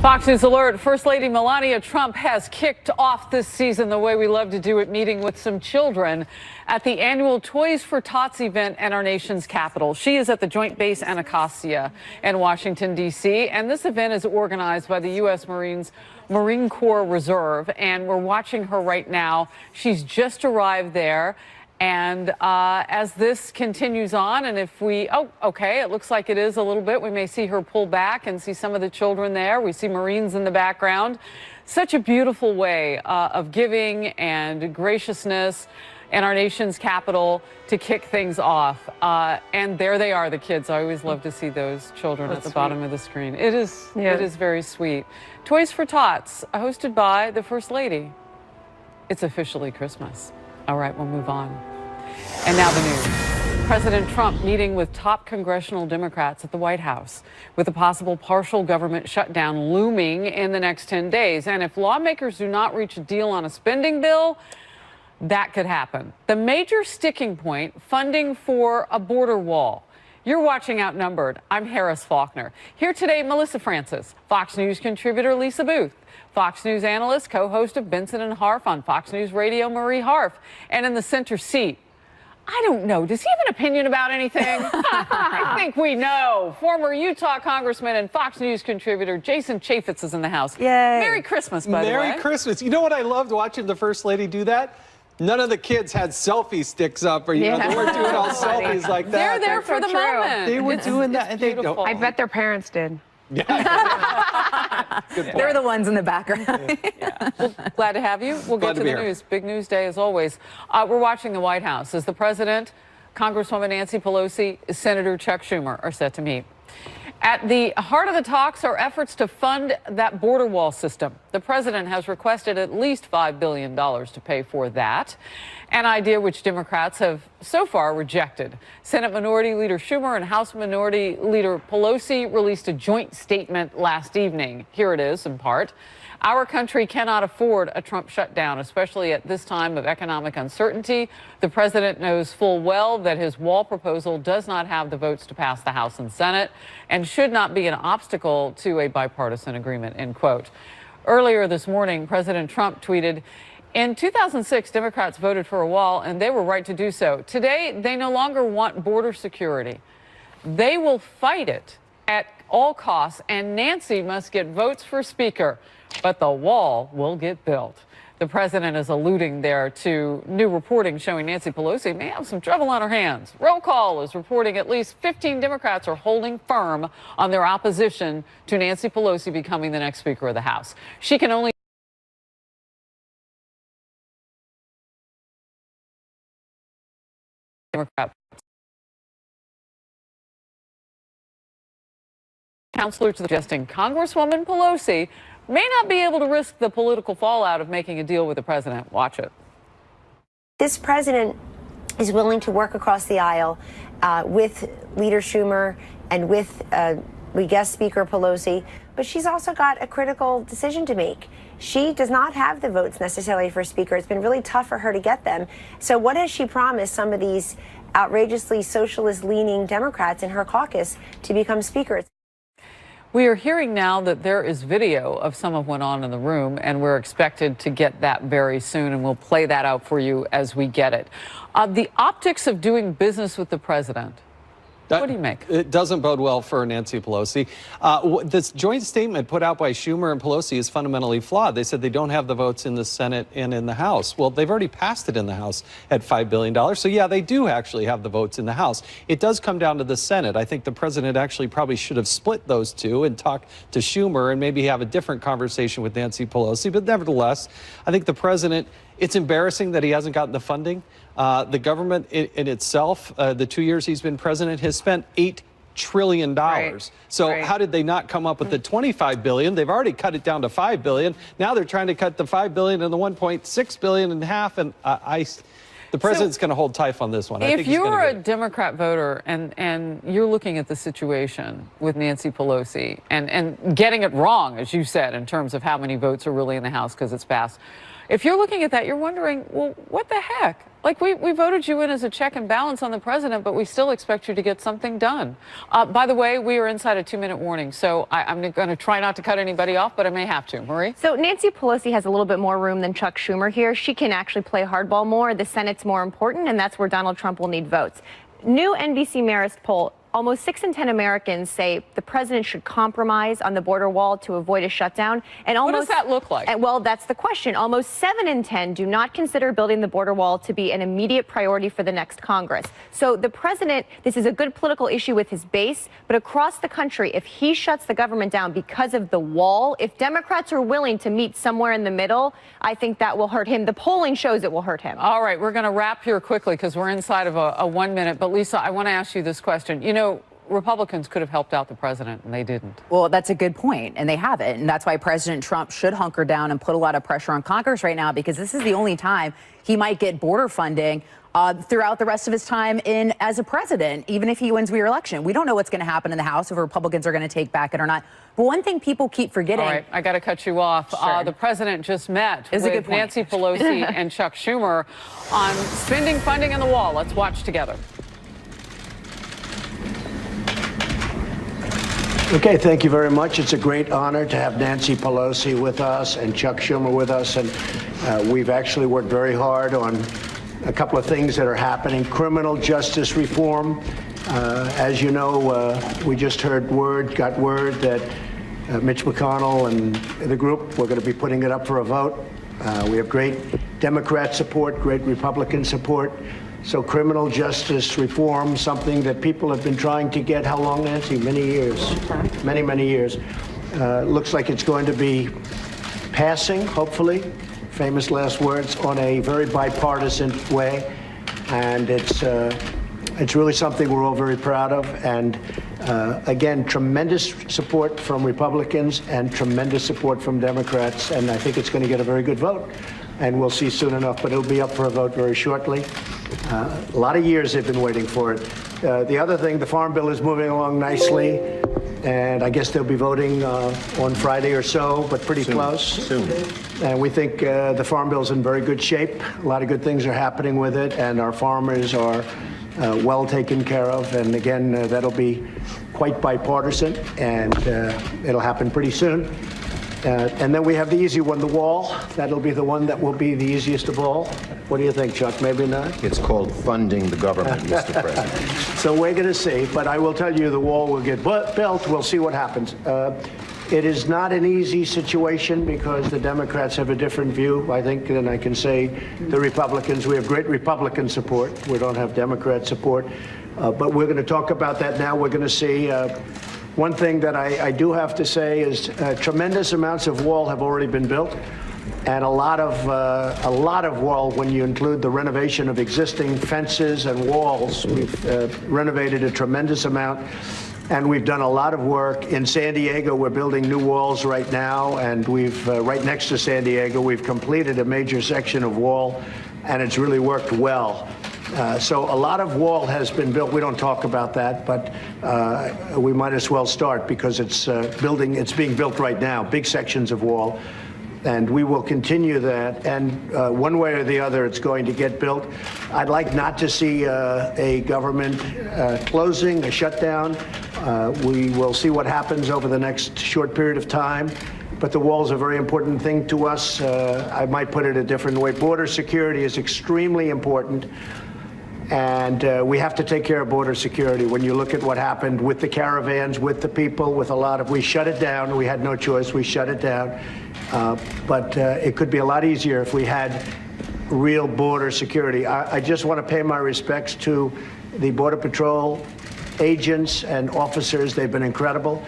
Fox News Alert, First Lady Melania Trump has kicked off this season the way we love to do it, meeting with some children at the annual Toys for Tots event at our nation's capital. She is at the Joint Base Anacostia in Washington, D.C., and this event is organized by the U.S. Marine Corps Reserve, and we're watching her right now. She's just arrived there. And as this continues on, and if we, okay, it looks like it is a little bit. We may see her pull back and see some of the children there. We see Marines in the background. Such a beautiful way of giving and graciousness in our nation's capital to kick things off. And there they are, the kids. I always love to see those children at the bottom of the screen. It is very sweet. Toys for Tots, hosted by the First Lady. It's officially Christmas. All right, we'll move on. And now the news. President Trump meeting with top congressional Democrats at the White House with a possible partial government shutdown looming in the next 10 days. And if lawmakers do not reach a deal on a spending bill, that could happen. The major sticking point, funding for a border wall. You're watching Outnumbered. I'm Harris Faulkner. Here today, Melissa Francis, Fox News contributor Lisa Booth, Fox News analyst, co-host of Benson and Harf on Fox News Radio, Marie Harf, and in the center seat, I don't know, does he have an opinion about anything? I think we know. Former Utah Congressman and Fox News contributor Jason Chaffetz is in the house. Yay. Merry Christmas, by the way. Merry Christmas. You know what I loved watching the First Lady do that? None of the kids had selfie sticks up, or they weren't doing all selfies like that. They're there for the moment. They were doing that, and I bet their parents did. Yeah. They're the ones in the background. Well, glad to have you. We'll get to the news. Big news day as always. We're watching the White House as the president, Congresswoman Nancy Pelosi, Senator Chuck Schumer are set to meet. At the heart of the talks are efforts to fund that border wall system. The president has requested at least $5 billion to pay for that, an idea which Democrats have so far rejected. Senate Minority Leader Schumer and House Minority Leader Pelosi released a joint statement last evening. Here it is in part. Our country cannot afford a Trump shutdown, especially at this time of economic uncertainty. The president knows full well that his wall proposal does not have the votes to pass the House and Senate and should not be an obstacle to a bipartisan agreement, end quote. Earlier this morning, President Trump tweeted, in 2006, Democrats voted for a wall, and they were right to do so. Today, they no longer want border security. They will fight it at all costs, and Nancy must get votes for Speaker. But the wall will get built. The president is alluding there to new reporting showing Nancy Pelosi may have some trouble on her hands. Roll Call is reporting at least 15 Democrats are holding firm on their opposition to Nancy Pelosi becoming the next Speaker of the House. She can only Democrat counselors suggesting Congresswoman Pelosi may not be able to risk the political fallout of making a deal with the president. Watch it. This president is willing to work across the aisle with Leader Schumer and with, we guess, Speaker Pelosi, but she's also got a critical decision to make. She does not have the votes necessarily for Speaker. It's been really tough for her to get them. So what has she promised some of these outrageously socialist-leaning Democrats in her caucus to become Speaker? We are hearing now that there is video of some of what went on in the room, and we're expected to get that very soon, and we'll play that out for you as we get it. The optics of doing business with the president. What do you make? It doesn't bode well for Nancy Pelosi. This joint statement put out by Schumer and Pelosi is fundamentally flawed. They said they don't have the votes in the Senate and in the House. Well, they've already passed it in the House at $5 billion. So, yeah, they do actually have the votes in the House. It does come down to the Senate. I think the president actually probably should have split those two and talked to Schumer and maybe have a different conversation with Nancy Pelosi. But nevertheless, I think the president, it's embarrassing that he hasn't gotten the funding. The government in itself, the 2 years he's been president, has spent $8 trillion. So how did they not come up with the $25 billion? They've already cut it down to $5 billion. Now they're trying to cut the $5 billion and the $1.6 billion in half. And the president's going to hold tight on this one. If you're a Democrat voter and you're looking at the situation with Nancy Pelosi and getting it wrong, as you said, in terms of how many votes are really in the House because it's passed, if you're looking at that, you're wondering, well, what the heck? Like, we voted you in as a check and balance on the president, but we still expect you to get something done. By the way, we are inside a 2-minute warning, so I'm going to try not to cut anybody off, but I may have to. Marie? So Nancy Pelosi has a little bit more room than Chuck Schumer here. She can actually play hardball more. The Senate's more important, and that's where Donald Trump will need votes. New NBC Marist poll. Almost 6 in 10 Americans say the president should compromise on the border wall to avoid a shutdown. And almost, what does that look like? Well, that's the question. Almost 7 in 10 do not consider building the border wall to be an immediate priority for the next Congress. So the president, this is a good political issue with his base, but across the country, if he shuts the government down because of the wall, if Democrats are willing to meet somewhere in the middle, I think that will hurt him. The polling shows it will hurt him. All right, we're going to wrap here quickly because we're inside of a 1 minute. But Lisa, I want to ask you this question. You know, Republicans could have helped out the president, and they didn't. Well, that's a good point, and they haven't. And that's why President Trump should hunker down and put a lot of pressure on Congress right now, because this is the only time he might get border funding throughout the rest of his time in as a president, even if he wins re-election. We don't know what's going to happen in the House, if Republicans are going to take back it or not. But one thing people keep forgetting. All right, I got to cut you off. Sure. The president just met Is with Nancy Pelosi and Chuck Schumer on spending funding on the wall. Let's watch together. Okay, thank you very much. It's a great honor to have Nancy Pelosi with us and Chuck Schumer with us. And we've actually worked very hard on a couple of things that are happening. Criminal justice reform. As you know, we just got word that Mitch McConnell and the group, we're going to be putting it up for a vote. We have great Democrat support, great Republican support. So criminal justice reform, something that people have been trying to get, how long, Nancy? Many years. Many, many years. Looks like it's going to be passing, hopefully, famous last words, on a very bipartisan way. And it's really something we're all very proud of. And again, tremendous support from Republicans and tremendous support from Democrats. And I think it's going to get a very good vote. And we'll see soon enough, but it'll be up for a vote very shortly. A lot of years they've been waiting for it. The other thing, the Farm Bill is moving along nicely, and I guess they'll be voting on Friday or so, but pretty close. Soon. And we think the Farm Bill's in very good shape. A lot of good things are happening with it, and our farmers are well taken care of. And again, that'll be quite bipartisan, and it'll happen pretty soon. And then we have the easy one, the wall. That'll be the one that will be the easiest of all. What do you think, Chuck? Maybe not? It's called funding the government, Mr. President. So we're going to see. But I will tell you the wall will get built. We'll see what happens. It is not an easy situation because the Democrats have a different view, I think, than I can say the Republicans. We have great Republican support. We don't have Democrat support. But we're going to talk about that now. We're going to see. One thing that I do have to say is tremendous amounts of wall have already been built, and a lot of wall when you include the renovation of existing fences and walls. We've renovated a tremendous amount, and we've done a lot of work. In San Diego, we're building new walls right now, and we've right next to San Diego, we've completed a major section of wall, and it's really worked well. So a lot of wall has been built. We don't talk about that, but we might as well start because it's being built right now, big sections of wall. And we will continue that. And one way or the other, it's going to get built. I'd like not to see a government closing, a shutdown. We will see what happens over the next short period of time. But the wall is a very important thing to us. I might put it a different way. Border security is extremely important. And we have to take care of border security. When you look at what happened with the caravans, with the people, with a lot of, we shut it down. We had no choice. We shut it down. But it could be a lot easier if we had real border security. I just want to pay my respects to the Border Patrol agents and officers. They've been incredible.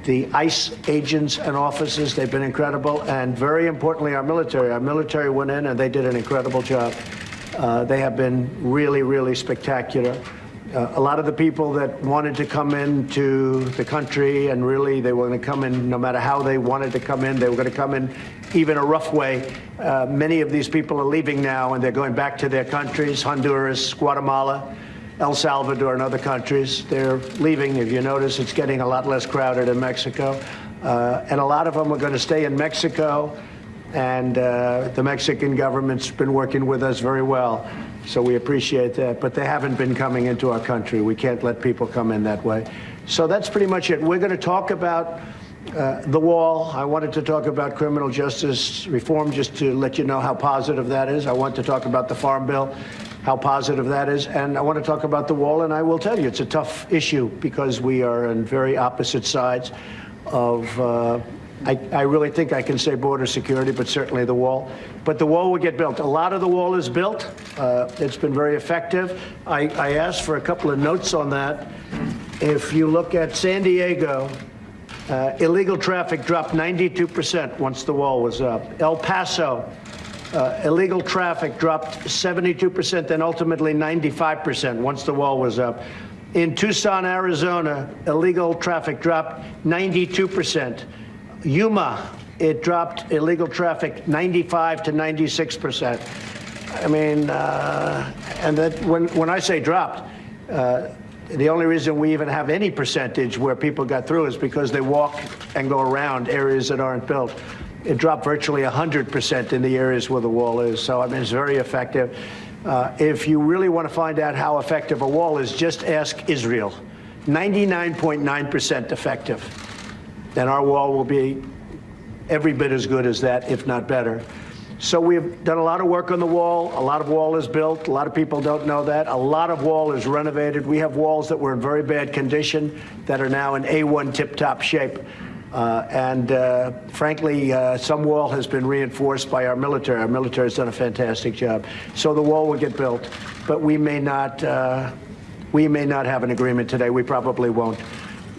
The ICE agents and officers, they've been incredible. And very importantly, our military. Our military went in and they did an incredible job. They have been really, really spectacular. A lot of the people that wanted to come into the country, and really they were going to come in no matter how they wanted to come in, they were going to come in even a rough way. Many of these people are leaving now, and they're going back to their countries, Honduras, Guatemala, El Salvador, and other countries. They're leaving. If you notice, it's getting a lot less crowded in Mexico. And a lot of them are going to stay in Mexico And the Mexican government's been working with us very well. So we appreciate that. But they haven't been coming into our country. We can't let people come in that way. So that's pretty much it. We're going to talk about the wall. I wanted to talk about criminal justice reform just to let you know how positive that is. I want to talk about the Farm Bill, how positive that is. And I want to talk about the wall. And I will tell you, it's a tough issue because we are on very opposite sides of, I really think I can say border security, but certainly the wall. But the wall will get built. A lot of the wall is built. It's been very effective. I asked for a couple of notes on that. If you look at San Diego, illegal traffic dropped 92% once the wall was up. El Paso, illegal traffic dropped 72%, then ultimately 95% once the wall was up. In Tucson, Arizona, illegal traffic dropped 92%. Yuma, it dropped illegal traffic 95 to 96%. I mean, and that when I say dropped, the only reason we even have any percentage where people got through is because they walk and go around areas that aren't built. It dropped virtually 100% in the areas where the wall is. So, I mean, it's very effective. If you really want to find out how effective a wall is, just ask Israel. 99.9% effective. Then our wall will be every bit as good as that, if not better. So we've done a lot of work on the wall. A lot of wall is built. A lot of people don't know that. A lot of wall is renovated. We have walls that were in very bad condition that are now in A1 tip-top shape. Frankly, some wall has been reinforced by our military. Our military has done a fantastic job. So the wall will get built, but we may not have an agreement today. We probably won't.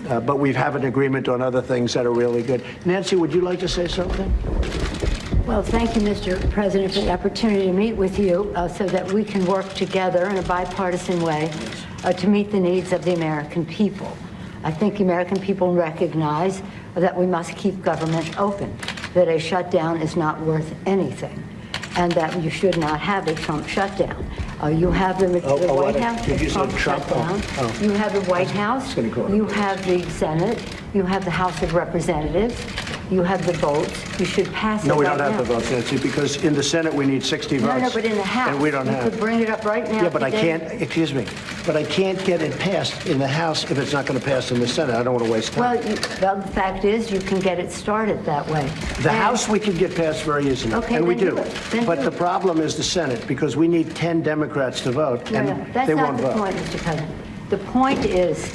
But we have an agreement on other things that are really good. Nancy, would you like to say something? Well, thank you, Mr. President, for the opportunity to meet with you so that we can work together in a bipartisan way to meet the needs of the American people. I think the American people recognize that we must keep government open, that a shutdown is not worth anything, and that you should not have a Trump shutdown. You have the White House, the Trump shutdown. You have the White House. You have the Senate. You have the House of Representatives. You have the votes. You should pass it. No, we right don't have now. the votes, Nancy, because in the Senate we need 60 votes. No, but in the House, and we don't have. You could bring it up right now. Yeah, but today. I can't. Excuse me, but I can't get it passed in the House if it's not going to pass in the Senate. I don't want to waste time. Well, the fact is, you can get it started that way. The House we can get passed very easily, Okay, and we then do. do it. Then But do the it. problem is the Senate, because we need 10 Democrats to vote, No, and that's they not won't the vote. point, Mr. President. The point is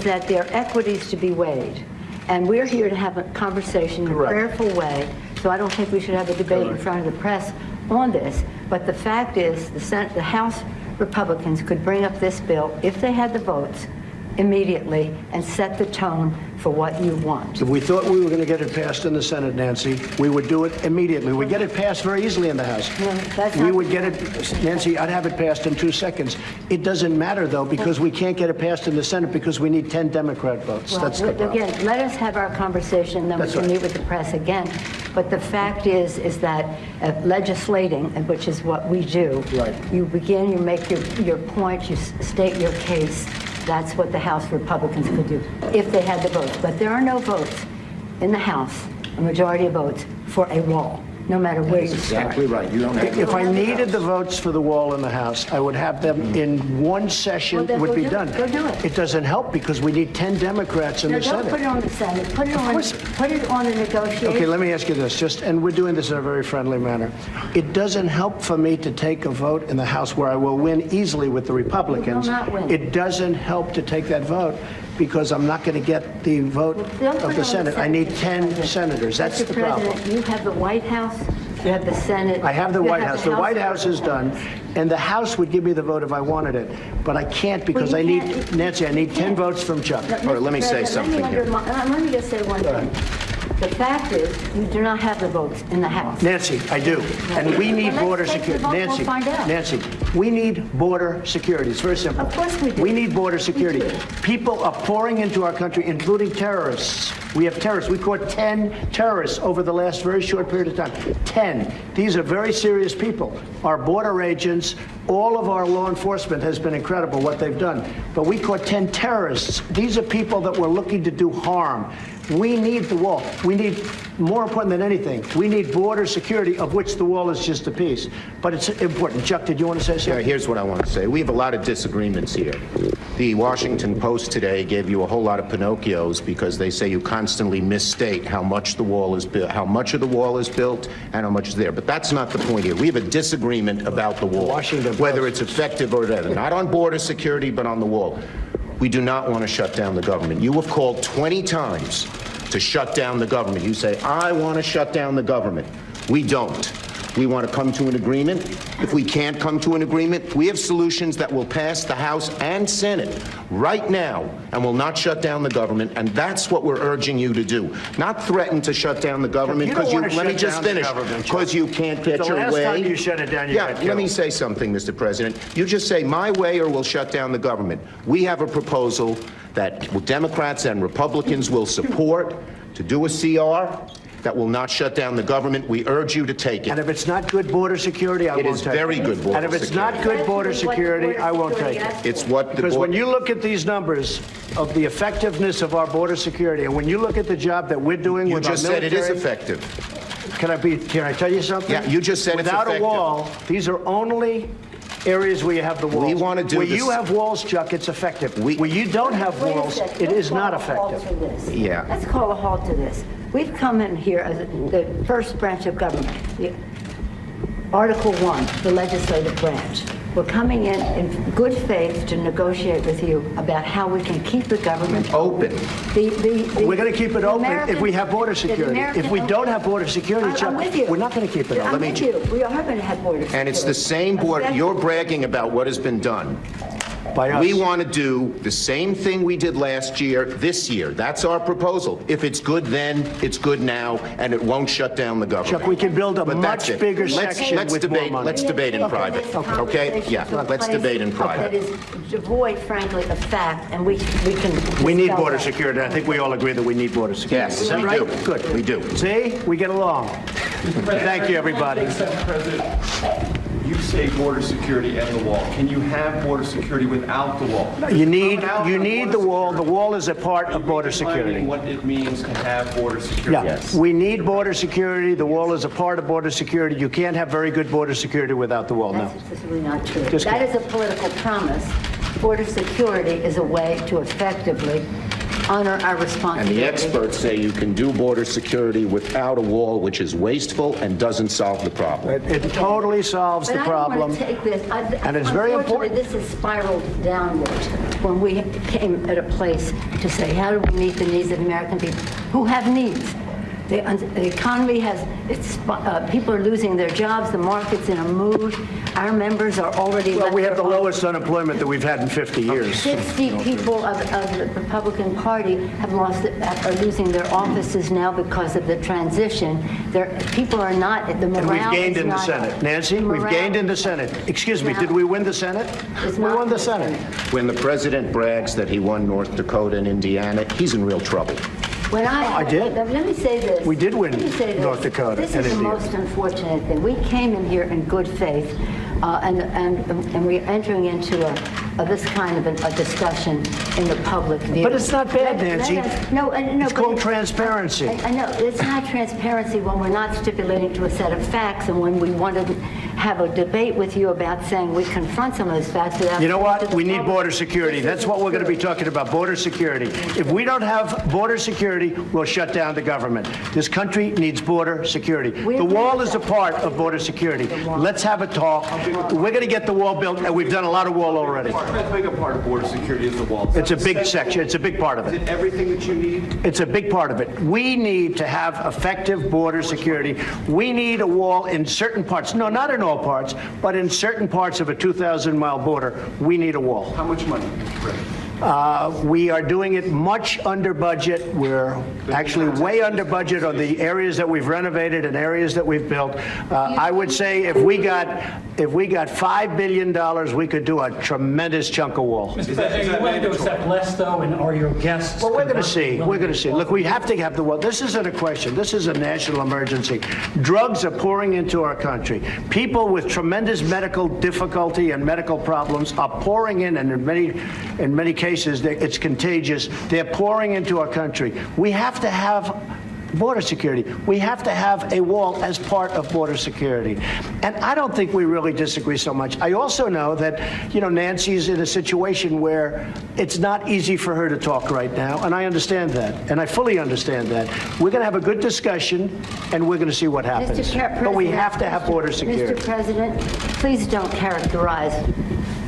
that there are equities to be weighed. And we're here to have a conversation in a Correct. prayerful way. So I don't think we should have a debate in front of the press on this. But the fact is, the House Republicans could bring up this bill, if they had the votes, immediately and set the tone for what you want. If we thought we were going to get it passed in the Senate, Nancy, we would do it immediately. We'd get it passed very easily in the House. No, that's We not- would get it, Nancy, I'd have it passed in 2 seconds. It doesn't matter, though, because we can't get it passed in the Senate because we need 10 Democrat votes. Well, That's the problem. again, let us have our conversation, then That's we can right. meet with the press again. But the fact is that legislating, which is what we do, Right. you begin, you make your point, you state your case. That's what the House Republicans could do if they had the votes. But there are no votes in the House, a majority of votes, for a wall, no matter where you start. Exactly right. You don't have. If I needed the votes for the wall in the House, I would have them in one session. Well, then would go be do it. done. Go do it. It doesn't help because we need 10 Democrats in No, the don't Senate. put it on the Senate. Put it on. course. Put it on the negotiation. Okay, let me ask you this, and we're doing this in a very friendly manner. It doesn't help for me to take a vote in the House where I will win easily with the Republicans. You will not win. It doesn't help to take that vote because I'm not going to get the vote Don't put of it the on Senate. I need 10 senators. That's Mr. the problem. President, you have the White House, you have the Senate. I have the you White House. The White House is done, and the House would give me the vote if I wanted it. But I can't because Well, I you need, can't. Nancy, I need You 10 can't. votes from Chuck. All right, let me say something here. Let me just say one thing. The fact is, you do not have the votes in the House. Nancy, I do. And we need Well, border let's take the security. vote, we'll find out. Nancy, we need border security. It's very simple. Of course we do. We need border security. do. People are pouring into our country, including terrorists. We have terrorists. We caught 10 terrorists over the last very short period of time. 10. These are very serious people. Our border agents, all of our law enforcement has been incredible what they've done. But we caught 10 terrorists. These are people that were looking to do harm. We need the wall. We need more important than anything, we need border security, of which the wall is just a piece. But it's important. Chuck, did you want to say something? Yeah, here's what I want to say. We have a lot of disagreements here. The Washington Post today gave you a whole lot of Pinocchios because they say you constantly misstate how much the wall is built, how much of the wall is built, and how much is there. But that's not the point here. We have a disagreement about the wall, whether it's effective or whatever. Not on border security, but on the wall. We do not want to shut down the government. You have called 20 times to shut down the government. You say, I want to shut down the government. We don't. We want to come to an agreement. If we can't come to an agreement, we have solutions that will pass the House and Senate right now and will not shut down the government. And that's what we're urging you to do. Not threaten to shut down the government because let me just finish, because you can't get your way. The last time you shut it down, you got killed. Let me say something, Mr. President. You just say my way or we'll shut down the government. We have a proposal that Democrats and Republicans will support to do a CR that will not shut down the government. We urge you to take it. And if it's not good border security, I won't take it. It is very good border security. And if it's not good border security, I won't take it. It's what the Because when you look at these numbers of the effectiveness of our border security, and when you look at the job that we're doing with our military... You just said it is effective. Can I tell you something? Yeah, you just said Without it's effective. Without a wall, these are only areas where you have the walls. We want to do where this. you have walls, Chuck, it's effective. Where you don't have walls, it is not effective. Yeah. Let's call a halt to this. We've come in here as the first branch of government, Article 1, the legislative branch. We're coming in good faith to negotiate with you about how we can keep the government open. We're going to keep it open if we have border security. If we don't have border security, Chuck, we're not going to keep it open. I'm with you. We are going to have border security. And it's the same border. You're bragging about what has been done. By us. We want to do the same thing we did last year, this year. That's our proposal. If it's good then, it's good now, and it won't shut down the government. Chuck, we can build a much bigger section with more money. Let's debate in private. Okay? Yeah, let's debate in private. That is devoid, frankly, of fact, and we can... We need border security. I think we all agree that we need border security. Yes, Is that we right? do. Good. We do. See? We get along. Thank you, everybody. President, you say border security and the wall. Can you have border security without the wall? You need the wall. The wall is a part of border security. What it means to have border security. Yeah. Yes. We need border security. The wall is a part of border security. You can't have very good border security without the wall. That's simply not true. Just that is a political promise. Border security is a way to effectively honor our responsibility. And the experts say you can do border security without a wall, which is wasteful and doesn't solve the problem. It totally solves the problem. I don't want to take this. And it's very important. This has spiraled downward when we came at a place to say, how do we meet the needs of American people who have needs? The economy has, people are losing their jobs, the market's in a mood, our members are already... Well, we have the lowest unemployment that we've had in 50 years. 60 people of the Republican Party are losing their offices now because of the transition. People are not, the morale And we've gained in the not, Senate. Nancy, we've gained in the Senate. Excuse me, did we win the Senate? We won the Senate. When the president brags that he won North Dakota and Indiana, he's in real trouble. When I did. Let me say this. We did win North Dakota This and is the Indiana. most unfortunate thing. We came in here in good faith, and we're entering into this kind of a discussion in the public view. But it's not bad, Nancy. No, it's called transparency. I know. It's not transparency when we're not stipulating to a set of facts and when we want to have a debate with you about saying we confront some of those facts without... You know what? We need border security. That's what we're going to be talking about, border security. If we don't have border security, we'll shut down the government. This country needs border security. The wall is a part of border security. Let's have a talk. We're going to get the wall built, and we've done a lot of wall already. How big a part of border security is the wall? It's a big section. It's a big part of it. Is it everything that you need? It's a big part of it. We need to have effective border security. We need a wall in certain parts. No, not in all parts, but in certain parts of a 2,000-mile border, we need a wall. How much money? We are doing it much under budget. We're actually way under budget on the areas that we've renovated and areas that we've built. I would say if we got $5 billion, we could do a tremendous chunk of wall. Mr. President, are you willing to accept less, though, and are your guests... Well, we're going to see. We're going to see. Look, we have to have the wall. This isn't a question. This is a national emergency. Drugs are pouring into our country. People with tremendous medical difficulty and medical problems are pouring in, and in many cases, it's contagious. They're pouring into our country. We have to have border security. We have to have a wall as part of border security. And I don't think we really disagree so much. I also know that, Nancy's in a situation where it's not easy for her to talk right now, and I understand that, and I fully understand that. We're going to have a good discussion, and we're going to see what happens. But we have to have border security. Mr. President, please don't characterize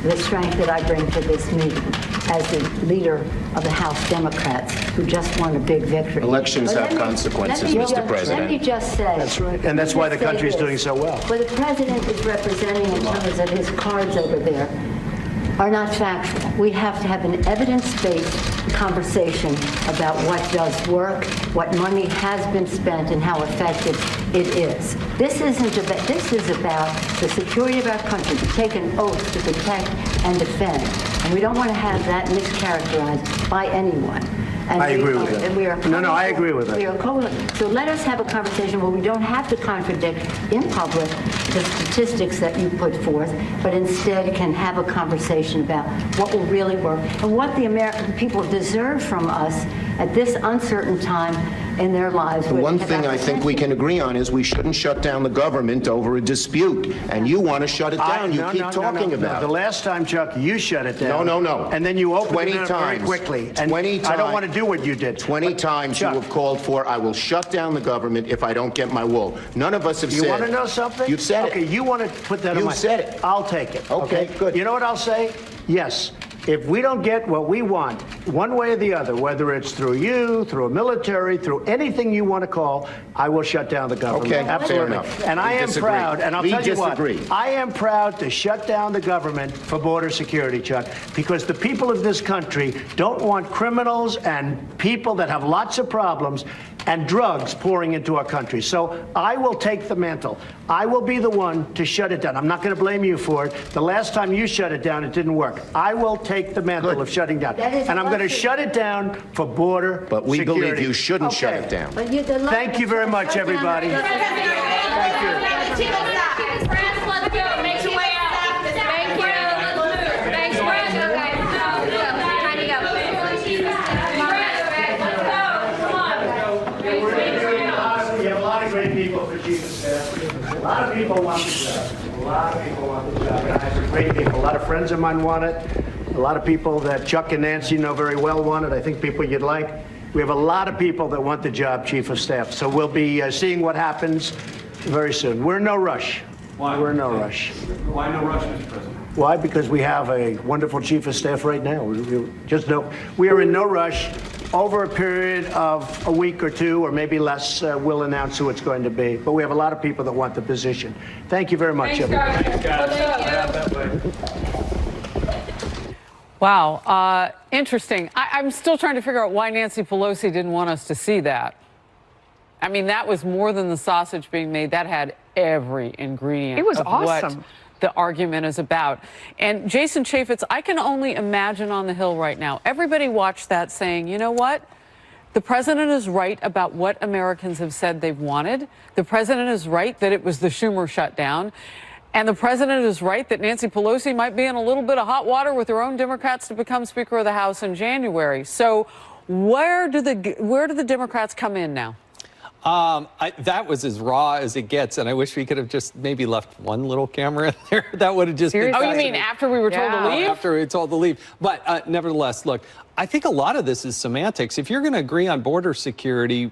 the strength that I bring to this meeting as the leader of the House Democrats who just won a big victory. Elections have consequences, Mr. President. Let me just say. That's right. And that's why the country is doing so well. What the president is representing in terms of his cards over there are not factual. We have to have an evidence-based conversation about what does work, what money has been spent, and how effective it is. This is about the security of our country, to take an oath to protect and defend. And we don't want to have that mischaracterized by anyone. And I agree with that. And we are I agree with that. So let us have a conversation where we don't have to contradict in public the statistics that you put forth, but instead can have a conversation about what will really work and what the American people deserve from us at this uncertain time in their lives. The one thing I think we can agree on is we shouldn't shut down the government over a dispute. And you want to shut it down. You keep talking about it. The last time, Chuck, you shut it down. No. And then you opened it up 20 times. very quickly. And 20 times. I don't want to do what you did. 20 times you have called for, I will shut down the government if I don't get my wool. None of us have said. You want to know something? You've said it. Okay, you want to put that on my... You've said it. I'll take it. Okay, good. You know what I'll say? Yes. If we don't get what we want, one way or the other, whether it's through you, through a military, through anything you want to call, I will shut down the government. Okay, absolutely. fair enough. And I am proud, and I'll tell you what, I am proud to shut down the government for border security, Chuck, because the people of this country don't want criminals and people that have lots of problems and drugs pouring into our country. So I will take the mantle. I will be the one to shut it down. I'm not going to blame you for it. The last time you shut it down, it didn't work. I will take the mantle of shutting down. And I'm going to shut it down for border security. But we believe you shouldn't shut it down. Thank you very much, everybody. Thank you. Let's go. Make your way out. Thank you. Let's move. Thanks, Brad. Time to go. We have a lot of great people for Chief of Staff. A lot of people want the job. A lot of people want the job. And I have some great people. A lot of friends of mine want it. A lot of people that Chuck and Nancy know very well want it. I think people you'd like. We have a lot of people that want the job, Chief of Staff. So we'll be seeing what happens very soon. We're in no rush. Why? We're in no rush. Why no rush, Mr. President? Why? Because we have a wonderful Chief of Staff right now. We are in no rush. Over a period of a week or two, or maybe less, we'll announce who it's going to be. But we have a lot of people that want the position. Thank you very much, everybody. Wow. Interesting. I'm still trying to figure out why Nancy Pelosi didn't want us to see that. I mean, that was more than the sausage being made. That had every ingredient. It was of awesome. What the argument is about. And Jason Chaffetz, I can only imagine on the Hill right now, everybody watched that saying, you know what? The president is right about what Americans have said they've wanted. The president is right that it was the Schumer shutdown. And the president is right that Nancy Pelosi might be in a little bit of hot water with her own Democrats to become Speaker of the House in January. So where do the Democrats come in now? That was as raw as it gets, and I wish we could have just maybe left one little camera in there. That would have just been Oh, you mean after we were told to leave? After we were told to leave. But nevertheless, look, I think a lot of this is semantics. If you're going to agree on border security,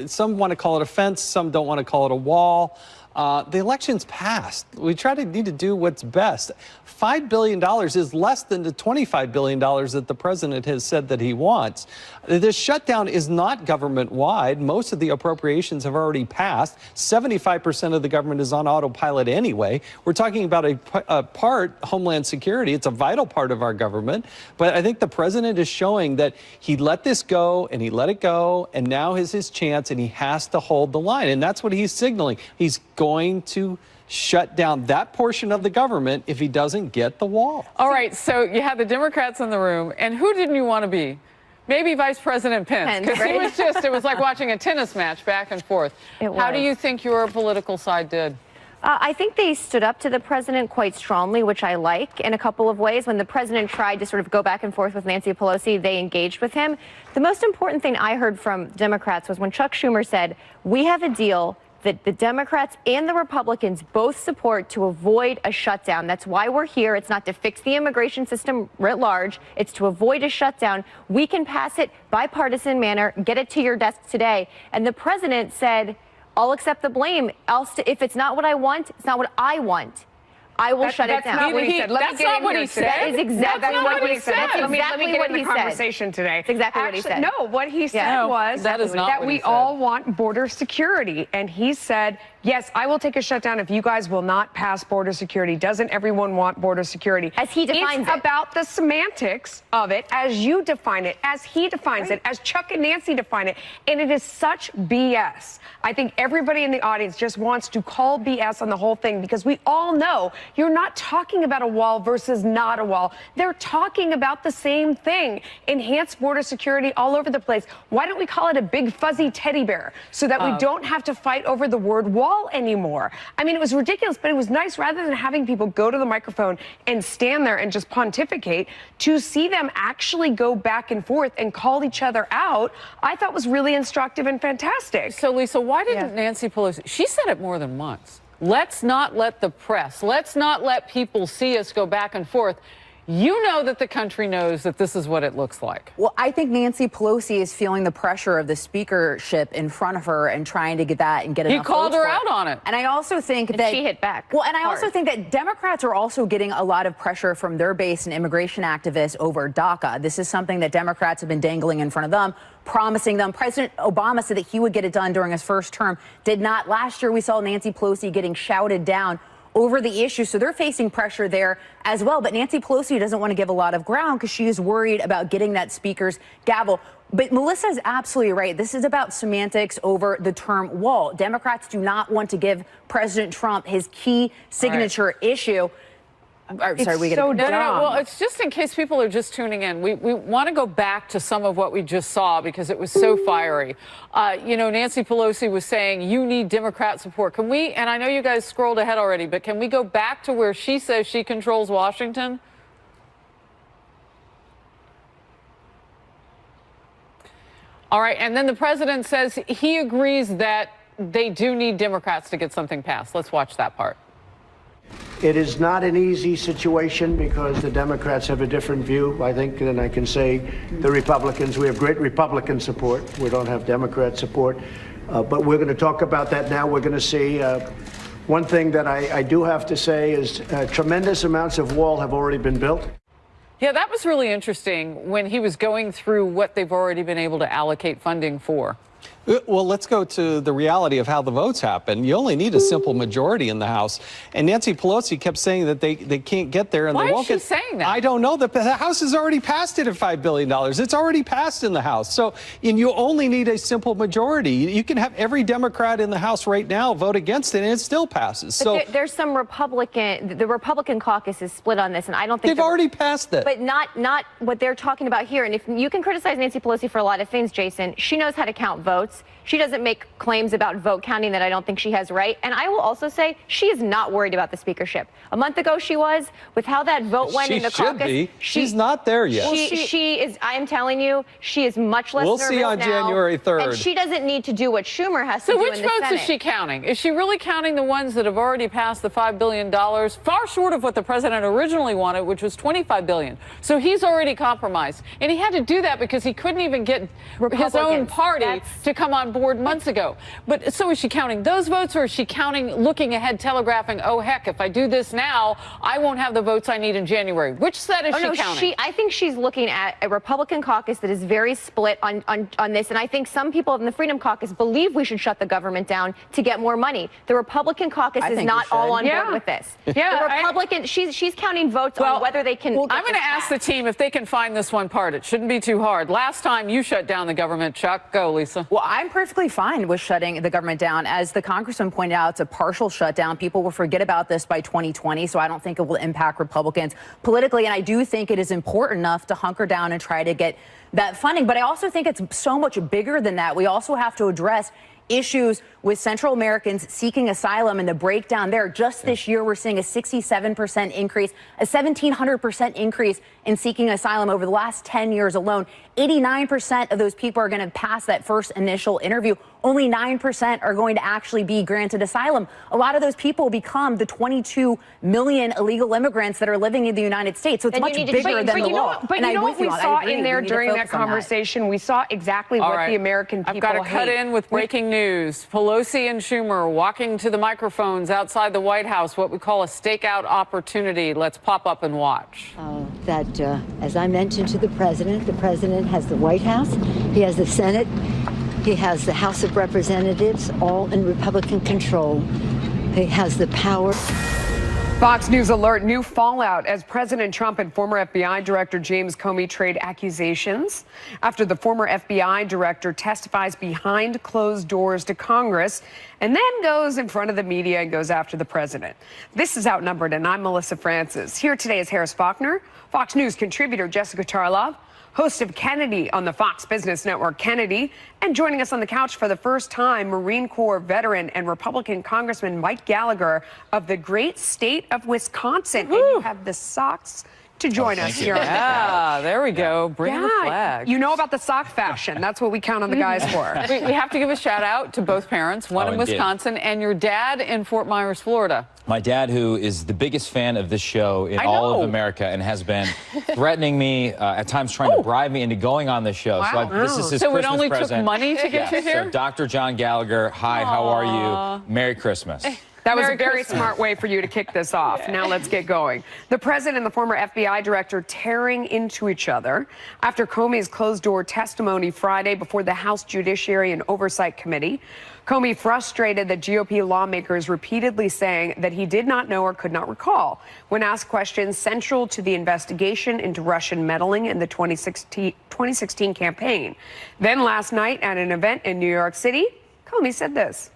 some want to call it a fence, some don't want to call it a wall. The election's passed. We need to do what's best. $5 billion is less than the $25 billion that the president has said that he wants. This shutdown is not government-wide. Most of the appropriations have already passed. 75% of the government is on autopilot anyway. We're talking about a part, Homeland Security. It's a vital part of our government. But I think the president is showing that he let this go, and he let it go, and now is his chance, and he has to hold the line. And that's what he's signaling. He's going to shut down that portion of the government if he doesn't get the wall. All right, so you had the Democrats in the room, and who didn't you want to be? Maybe Vice President Pence, because it was like watching a tennis match back and forth. How do you think your political side did? I think they stood up to the president quite strongly, which I like in a couple of ways. When the president tried to sort of go back and forth with Nancy Pelosi, they engaged with him. The most important thing I heard from Democrats was when Chuck Schumer said, we have a deal that the Democrats and the Republicans both support to avoid a shutdown. That's why we're here. It's not to fix the immigration system writ large. It's to avoid a shutdown. We can pass it bipartisan manner, get it to your desk today. And the president said, I'll accept the blame. If it's not what I want, it's not what I want. I will shut it down. That's not what he said. That's not what he said. That is exactly what he said. That's exactly let me get in the conversation today. That's exactly what he said. No, what he said was that we all want border security. And he said, yes, I will take a shutdown if you guys will not pass border security. Doesn't everyone want border security? As he defines it. It's about the semantics of it, as you define it, as he defines it, as Chuck and Nancy define it. And it is such BS. I think everybody in the audience just wants to call BS on the whole thing, because we all know you're not talking about a wall versus not a wall. They're talking about the same thing. Enhanced border security all over the place. Why don't we call it a big fuzzy teddy bear so that we don't have to fight over the word wall anymore? I mean, it was ridiculous, but it was nice, rather than having people go to the microphone and stand there and just pontificate, to see them actually go back and forth and call each other out, I thought was really instructive and fantastic. So, Lisa, why didn't Nancy Pelosi, she said it more than once, let's not let the press, let's not let people see us go back and forth. You know that the country knows that this is what it looks like. Well, I think Nancy Pelosi is feeling the pressure of the speakership in front of her and trying to get that and get enough votes. He called her out on it. And I also think that she hit back. Well, and I also think that Democrats are also getting a lot of pressure from their base and immigration activists over DACA. This is something that Democrats have been dangling in front of them, promising them. President Obama said that he would get it done during his first term. Did not. Last year, we saw Nancy Pelosi getting shouted down over the issue. So they're facing pressure there as well. But Nancy Pelosi doesn't want to give a lot of ground because she is worried about getting that speaker's gavel. But Melissa is absolutely right. This is about semantics over the term wall. Democrats do not want to give President Trump his key signature issue. Sorry, we get so dumb. No, well, it's just in case people are just tuning in. We want to go back to some of what we just saw because it was so fiery. You know, Nancy Pelosi was saying you need Democrat support. Can we, and I know you guys scrolled ahead already, but can we go back to where she says she controls Washington? All right, and then the president says he agrees that they do need Democrats to get something passed. Let's watch that part. It is not an easy situation because the Democrats have a different view, I think, than I can say the Republicans. We have great Republican support. We don't have Democrat support. But we're going to talk about that now. We're going to see. One thing that I do have to say is tremendous amounts of wall have already been built. Yeah, that was really interesting when he was going through what they've already been able to allocate funding for. Well, let's go to the reality of how the votes happen. You only need a simple majority in the House. And Nancy Pelosi kept saying that they can't get there. And Why they won't is she saying that? I don't know. The House has already passed it at $5 billion. It's already passed in the House. So and you only need a simple majority. You can have every Democrat in the House right now vote against it, and it still passes. But so there's some the Republican caucus is split on this, and I don't think they've already passed it. But not what they're talking about here. And if you can criticize Nancy Pelosi for a lot of things, Jason, she knows how to count votes. She doesn't make claims about vote counting that I don't think she has right. And I will also say she is not worried about the speakership. A month ago she was, with how that vote went in the caucus. Be. She's not there yet. She is, I am telling you, she is much less nervous now. We'll see on January 3rd. And she doesn't need to do what Schumer has to do in the Senate. So which votes is she counting? Is she really counting the ones that have already passed the $5 billion, far short of what the president originally wanted, which was $25 billion? So he's already compromised. And he had to do that because he couldn't even get his own party to come on board months ago. But so is she counting those votes, or is she counting, looking ahead, telegraphing, oh, heck, if I do this now, I won't have the votes I need in January? Which set is she counting? I think she's looking at a Republican caucus that is very split on this. And I think some people in the Freedom Caucus believe we should shut the government down to get more money. The Republican caucus is not all on board with this. Yeah, the Republican, she's counting votes on whether they can. I'm going to ask the team if they can find this one part. It shouldn't be too hard. Last time you shut down the government, Chuck. Go, Lisa. Well, I'm perfectly fine with shutting the government down. As the congressman pointed out, it's a partial shutdown. People will forget about this by 2020, so I don't think it will impact Republicans politically. And I do think it is important enough to hunker down and try to get that funding. But I also think it's so much bigger than that. We also have to address issues with Central Americans seeking asylum and the breakdown there. Just this year, we're seeing a 67% increase, a 1,700% increase in seeking asylum over the last 10 years alone. 89% of those people are going to pass that first initial interview. Only 9% are going to actually be granted asylum. A lot of those people become the 22 million illegal immigrants that are living in the United States. So it's much bigger than the law. But you know what we saw in there during that conversation? We saw exactly what the American people I've got to hate. cut in with breaking news. Pelosi and Schumer walking to the microphones outside the White House, what we call a stakeout opportunity. Let's pop up and watch. As I mentioned to the president has the White House, he has the Senate, he has the House of Representatives, all in Republican control. He has the power. Fox News alert, new fallout as President Trump and former FBI Director James Comey trade accusations after the former FBI director testifies behind closed doors to Congress and then goes in front of the media and goes after the president. This is Outnumbered, and I'm Melissa Francis. Here today is Harris Faulkner, Fox News contributor Jessica Tarlov, host of Kennedy on the Fox Business Network, Kennedy, and joining us on the couch for the first time, Marine Corps veteran and Republican Congressman Mike Gallagher of the great state of Wisconsin. And you have the socks to join us here. Yeah, there we go. Bring the flag. You know about the sock fashion. That's what we count on the guys for. We have to give a shout out to both parents, one in Wisconsin and your dad in Fort Myers, Florida. My dad, who is the biggest fan of this show in all of America and has been threatening me, at times trying to bribe me into going on this show. Wow. So this is his So Christmas it only present. took money to get you here? So Dr. John Gallagher, hi, how are you? Merry Christmas. That was a very smart way for you to kick this off. Now let's get going. The president and the former FBI director tearing into each other after Comey's closed-door testimony Friday before the House Judiciary and Oversight Committee. Comey frustrated the GOP lawmakers repeatedly saying that he did not know or could not recall when asked questions central to the investigation into Russian meddling in the 2016 campaign. Then last night at an event in New York City, Comey said this.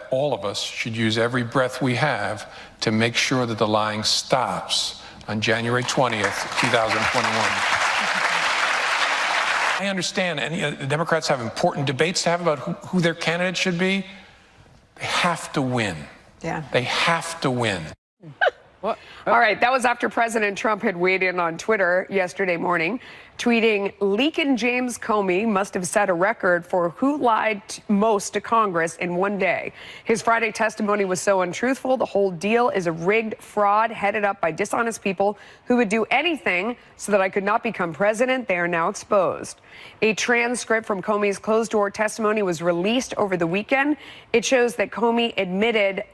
All of us should use every breath we have to make sure that the lying stops on January 20th, 2021. I understand the Democrats have important debates to have about who their candidate should be. They have to win. Yeah. They have to win. All right, that was after President Trump had weighed in on Twitter yesterday morning, tweeting, "Leakin' James Comey must have set a record for who lied most to Congress in one day. His Friday testimony was so untruthful. The whole deal is a rigged fraud headed up by dishonest people who would do anything so that I could not become president. They are now exposed." A transcript from Comey's closed-door testimony was released over the weekend. It shows that Comey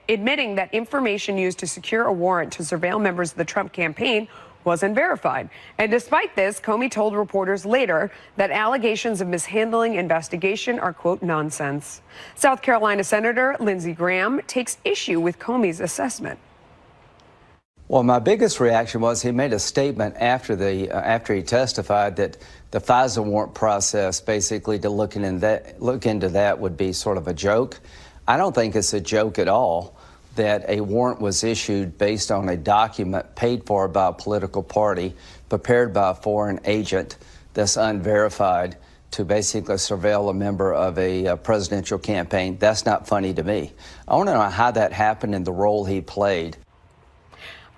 admitting that information used to secure a warrant to surveil members of the Trump campaign wasn't verified. And despite this, Comey told reporters later that allegations of mishandling investigation are, quote, nonsense. South Carolina Senator Lindsey Graham takes issue with Comey's assessment. Well, my biggest reaction was he made a statement after he testified that the FISA warrant process, basically to look into that would be sort of a joke. I don't think it's a joke at all that a warrant was issued based on a document paid for by a political party, prepared by a foreign agent that's unverified to basically surveil a member of a presidential campaign. That's not funny to me. I want to know how that happened and the role he played.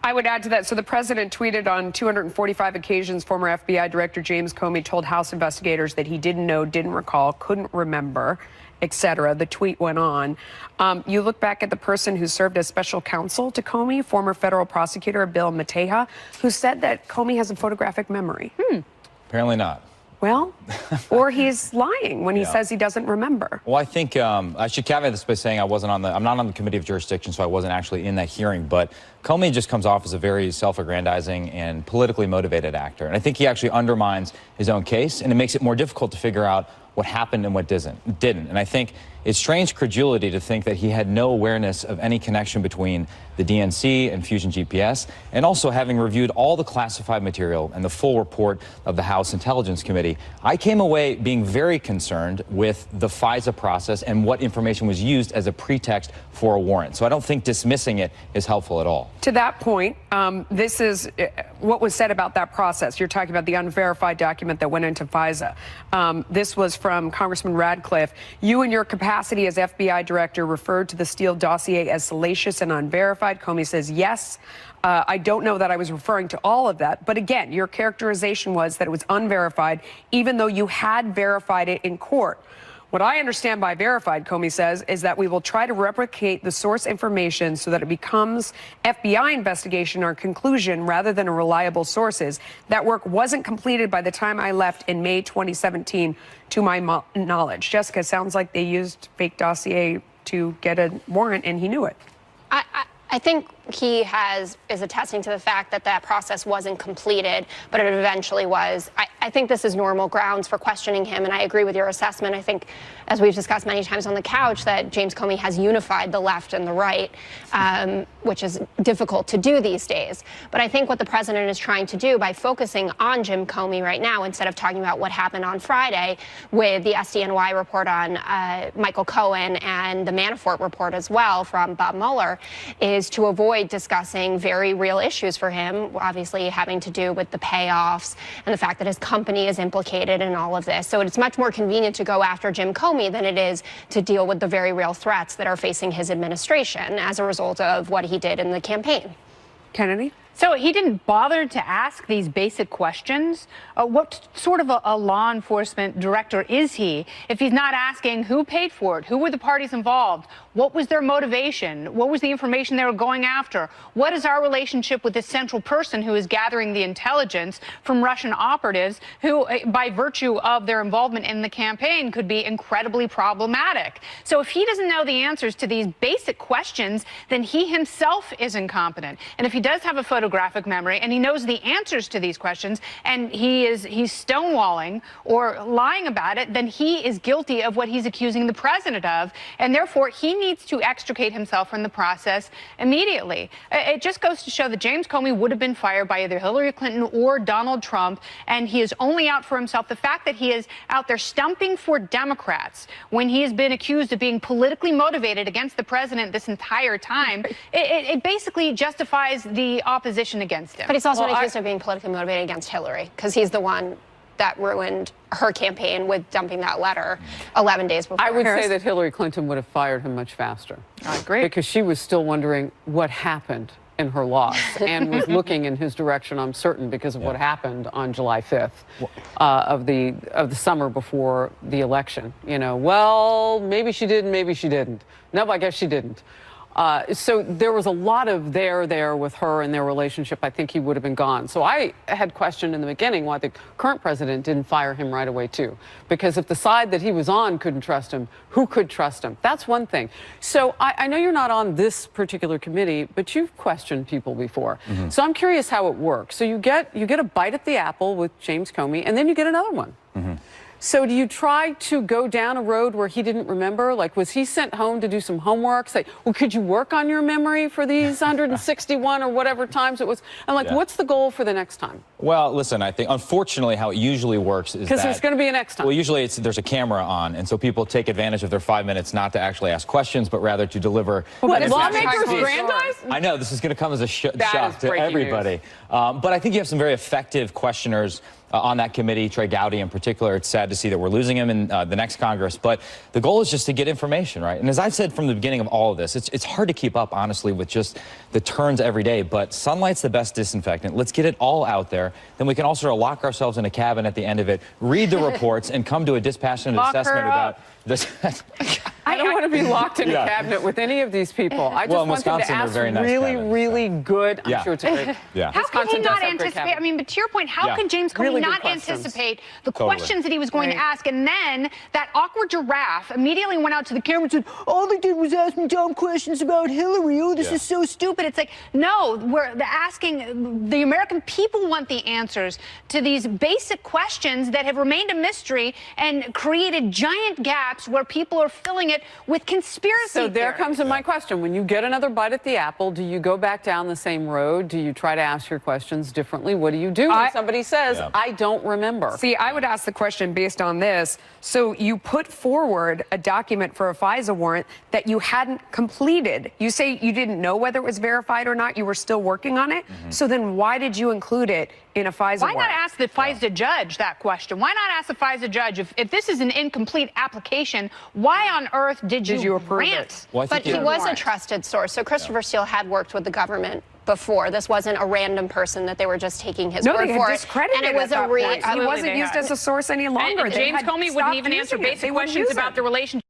I would add to that. So the president tweeted on 245 occasions former FBI Director James Comey told House investigators that he didn't know, didn't recall, couldn't remember, etc. The tweet went on. You look back at the person who served as special counsel to Comey, former federal prosecutor Bill Mateja, who said that Comey has a photographic memory. Apparently not. Well, or he's lying when he says he doesn't remember. Well, I think I should caveat this by saying I'm not on the Committee of Jurisdiction, so I wasn't actually in that hearing. But Comey just comes off as a very self-aggrandizing and politically motivated actor. And I think he actually undermines his own case, and it makes it more difficult to figure out what happened and what didn't. And I think It's strange credulity to think that he had no awareness of any connection between the DNC and Fusion GPS, and also having reviewed all the classified material and the full report of the House Intelligence Committee. I came away being very concerned with the FISA process and what information was used as a pretext for a warrant. So I don't think dismissing it is helpful at all. To that point, this is what was said about that process. You're talking about the unverified document that went into FISA. This was from Congressman Radcliffe. You, in your capacity as FBI director, referred to the Steele dossier as salacious and unverified. Comey says yes. I don't know that I was referring to all of that. But again, your characterization was that it was unverified, even though you had verified it in court. What I understand by verified, Comey says, is that we will try to replicate the source information so that it becomes FBI investigation or conclusion rather than a reliable sources. That work wasn't completed by the time I left in May 2017, to my knowledge. Jessica, sounds like they used fake dossier to get a warrant, and he knew it. I think he is attesting to the fact that that process wasn't completed, but it eventually was. I think this is normal grounds for questioning him, and I agree with your assessment. I think, as we've discussed many times on the couch, that James Comey has unified the left and the right, which is difficult to do these days. But I think what the president is trying to do by focusing on Jim Comey right now, instead of talking about what happened on Friday with the SDNY report on Michael Cohen and the Manafort report as well from Bob Mueller, is to avoid discussing very real issues for him, obviously having to do with the payoffs and the fact that his company is implicated in all of this. So it's much more convenient to go after Jim Comey than it is to deal with the very real threats that are facing his administration as a result of what he did in the campaign. Kennedy? So he didn't bother to ask these basic questions. What sort of a law enforcement director is he if he's not asking who paid for it, who were the parties involved, what was their motivation, what was the information they were going after, what is our relationship with this central person who is gathering the intelligence from Russian operatives who, by virtue of their involvement in the campaign, could be incredibly problematic. So if he doesn't know the answers to these basic questions, then he himself is incompetent. And if he does have a photographic memory and he knows the answers to these questions and he's stonewalling or lying about it, then he is guilty of what he's accusing the president of, and therefore he needs to extricate himself from the process immediately. It just goes to show that James Comey would have been fired by either Hillary Clinton or Donald Trump, and he is only out for himself. The fact that he is out there stumping for Democrats when he has been accused of being politically motivated against the president this entire time, it basically justifies the opposition against him. But he's also accused of being politically motivated against Hillary, because he's the one that ruined her campaign with dumping that letter 11 days before. I would say that Hillary Clinton would have fired him much faster. I agree. Because she was still wondering what happened in her loss and was looking in his direction, I'm certain, because of what happened on July 5th of the summer before the election. You know, well, maybe she did and maybe she didn't. No, I guess she didn't. So there was a lot of there with her and their relationship. I think he would have been gone. So I had questioned in the beginning why the current president didn't fire him right away, too. Because if the side that he was on couldn't trust him, who could trust him? That's one thing. So I know you're not on this particular committee, but you've questioned people before. Mm-hmm. So I'm curious how it works. So you get a bite at the apple with James Comey, and then you get another one. Mm-hmm. So do you try to go down a road where he didn't remember? Like, was he sent home to do some homework? Say, well, could you work on your memory for these 161 or whatever times it was? I'm like, what's the goal for the next time? Well, listen, I think, unfortunately, how it usually works is because there's going to be a next time. Well, usually there's a camera on, and so people take advantage of their 5 minutes not to actually ask questions, but rather to deliver. What, lawmakers Brandeis? I know, this is going to come as a shock to everybody. But I think you have some very effective questioners on that committee, Trey Gowdy in particular. It's sad to see that we're losing him in the next Congress, but the goal is just to get information, right? And as I've said from the beginning of all of this, it's hard to keep up, honestly, with just the turns every day, but sunlight's the best disinfectant. Let's get it all out there. Then we can all sort of lock ourselves in a cabin at the end of it, read the reports, and come to a dispassionate assessment about this. I don't want to be locked in a cabinet with any of these people. I just want them to ask really good. I'm sure it's a great. How can he not anticipate? I mean, but to your point, how can James Comey not anticipate the questions that he was going to ask? And then that awkward giraffe immediately went out to the camera and said, all they did was ask me dumb questions about Hillary. Oh, this is so stupid. It's like, no, we're asking, the American people want the answers to these basic questions that have remained a mystery and created giant gaps where people are filling it with conspiracy So there theories. comes in my question. When you get another bite at the apple, do you go back down the same road? Do you try to ask your questions differently? What do you do when somebody says, I don't remember? See, I would ask the question based on this. So you put forward a document for a FISA warrant that you hadn't completed. You say you didn't know whether it was verified or not. You were still working on it. So then why did you include it in a FISA Why warrant? not ask the FISA judge that question? Why not ask the FISA judge, if this is an incomplete application, why on earth did you grant? Well, but he was a trusted source. So Christopher Steele had worked with the government before. This wasn't a random person that they were just taking his word they for had it. discredited And it was at a that point. He wasn't used as a source any longer. And James Comey wouldn't even answer basic questions about the relationship